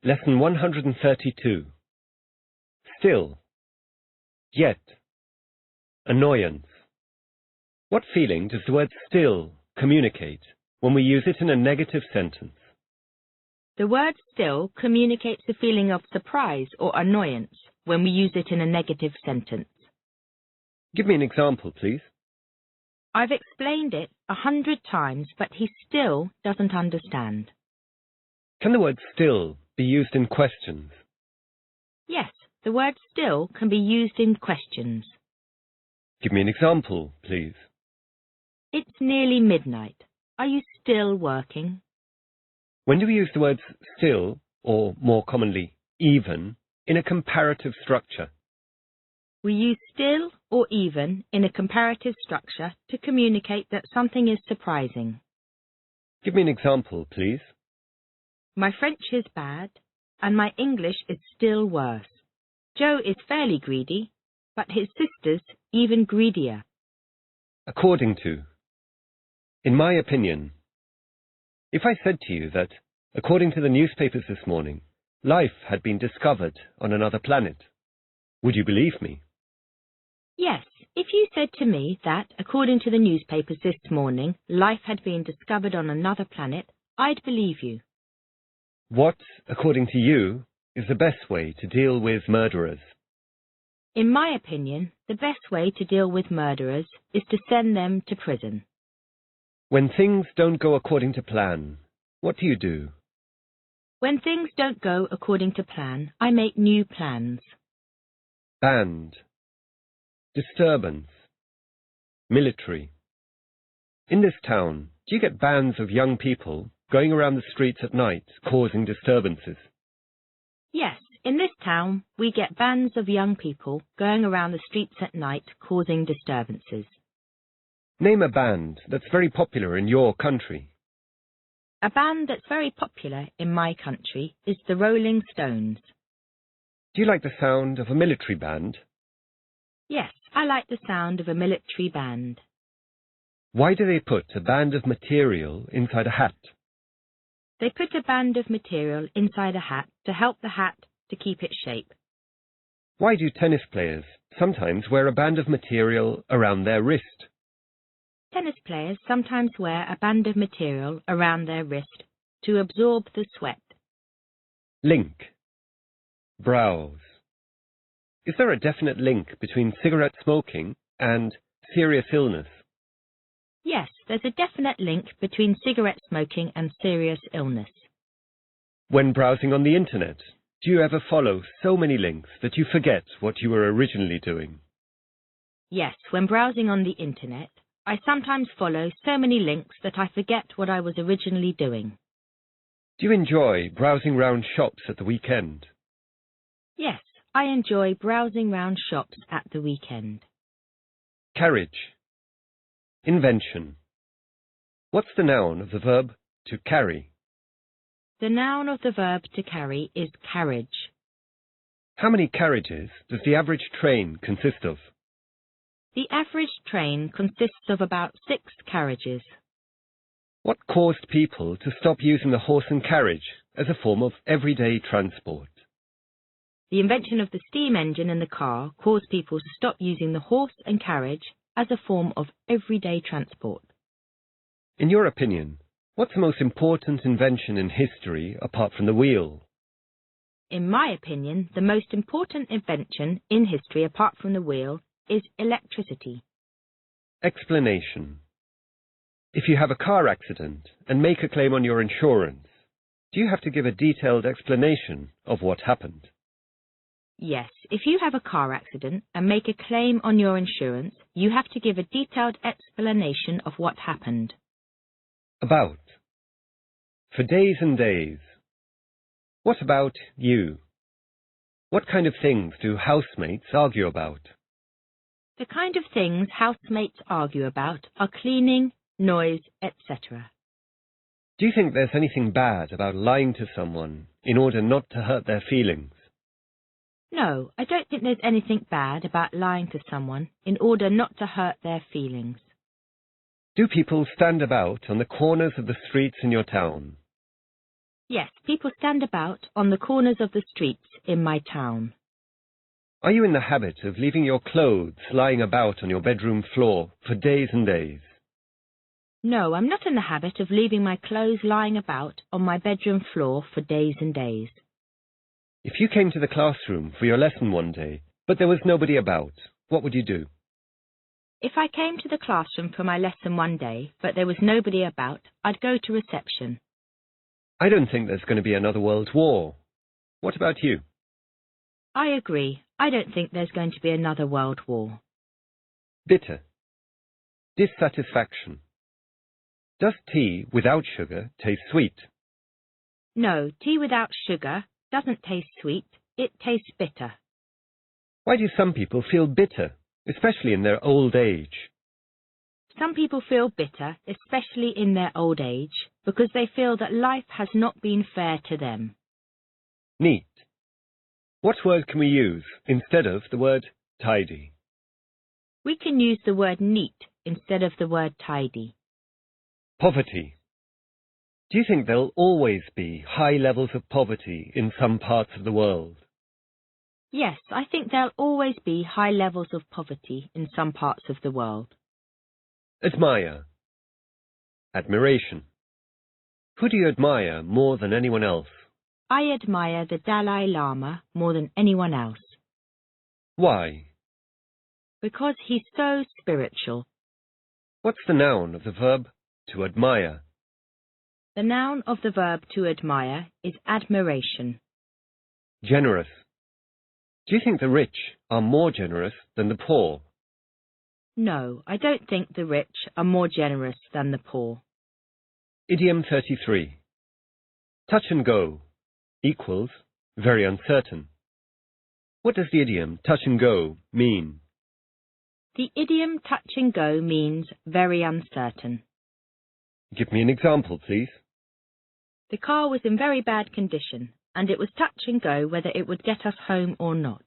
Lesson 132. Still. Yet. Annoyance. What feeling does the word still communicate when we use it in a negative sentence? The word still communicates a feeling of surprise or annoyance when we use it in a negative sentence. Give me an example, please. I've explained it 100 times, but he still doesn't understand. Can the word still be used in questions? Yes, the word still can be used in questions. Give me an example, please. It's nearly midnight. Are you still working? When do we use the words still, or more commonly, even, in a comparative structure? We use still or even in a comparative structure to communicate that something is surprising. Give me an example, please. My French is bad, and my English is still worse. Joe is fairly greedy, but his sister's even greedier. According to. In my opinion. If I said to you that, according to the newspapers this morning, life had been discovered on another planet, would you believe me? Yes, if you said to me that, according to the newspapers this morning, life had been discovered on another planet, I'd believe you. What, according to you, is the best way to deal with murderers? In my opinion, the best way to deal with murderers is to send them to prison. When things don't go according to plan, what do you do? When things don't go according to plan, I make new plans. Band. Disturbance. Military. In this town, do you get bands of young people going around the streets at night causing disturbances? Yes, in this town, we get bands of young people going around the streets at night causing disturbances. Name a band that's very popular in your country. A band that's very popular in my country is the Rolling Stones. Do you like the sound of a military band? Yes, I like the sound of a military band. Why do they put a band of material inside a hat? They put a band of material inside a hat to help the hat to keep its shape. Why do tennis players sometimes wear a band of material around their wrist? Tennis players sometimes wear a band of material around their wrist to absorb the sweat. Link. Browse. Is there a definite link between cigarette smoking and serious illness? Yes, there's a definite link between cigarette smoking and serious illness. When browsing on the internet, do you ever follow so many links that you forget what you were originally doing? Yes, when browsing on the internet, I sometimes follow so many links that I forget what I was originally doing. Do you enjoy browsing round shops at the weekend? Yes, I enjoy browsing round shops at the weekend. Carriage. Invention. What's the noun of the verb to carry? The noun of the verb to carry is carriage. How many carriages does the average train consist of? The average train consists of about 6 carriages. What caused people to stop using the horse and carriage as a form of everyday transport? The invention of the steam engine and the car caused people to stop using the horse and carriage as a form of everyday transport. In your opinion, what's the most important invention in history apart from the wheel? In my opinion, the most important invention in history apart from the wheel is electricity. Explanation. If you have a car accident and make a claim on your insurance, do you have to give a detailed explanation of what happened? Yes, if you have a car accident and make a claim on your insurance, you have to give a detailed explanation of what happened. About. For days and days. What about you? What kind of things do housemates argue about? The kind of things housemates argue about are cleaning, noise, etc. Do you think there's anything bad about lying to someone in order not to hurt their feelings? No, I don't think there's anything bad about lying to someone in order not to hurt their feelings. Do people stand about on the corners of the streets in your town? Yes, people stand about on the corners of the streets in my town. Are you in the habit of leaving your clothes lying about on your bedroom floor for days and days? No, I'm not in the habit of leaving my clothes lying about on my bedroom floor for days and days. If you came to the classroom for your lesson one day, but there was nobody about, what would you do? If I came to the classroom for my lesson one day, but there was nobody about, I'd go to reception. I don't think there's going to be another world war. What about you? I agree. I don't think there's going to be another world war. Bitter. Dissatisfaction. Does tea without sugar taste sweet? No, tea without sugar doesn't taste sweet. It tastes bitter. Why do some people feel bitter, especially in their old age? Some people feel bitter, especially in their old age, because they feel that life has not been fair to them. Neat. What word can we use instead of the word tidy? We can use the word neat instead of the word tidy. Poverty. Do you think there'll always be high levels of poverty in some parts of the world? Yes, I think there'll always be high levels of poverty in some parts of the world. Admire. Admiration. Who do you admire more than anyone else? I admire the Dalai Lama more than anyone else. Why? Because he's so spiritual. What's the noun of the verb to admire? The noun of the verb to admire is admiration. Generous. Do you think the rich are more generous than the poor? No, I don't think the rich are more generous than the poor. Idiom 33. Touch and go equals very uncertain. What does the idiom touch and go mean? The idiom touch and go means very uncertain. Give me an example, please. The car was in very bad condition, and it was touch and go whether it would get us home or not.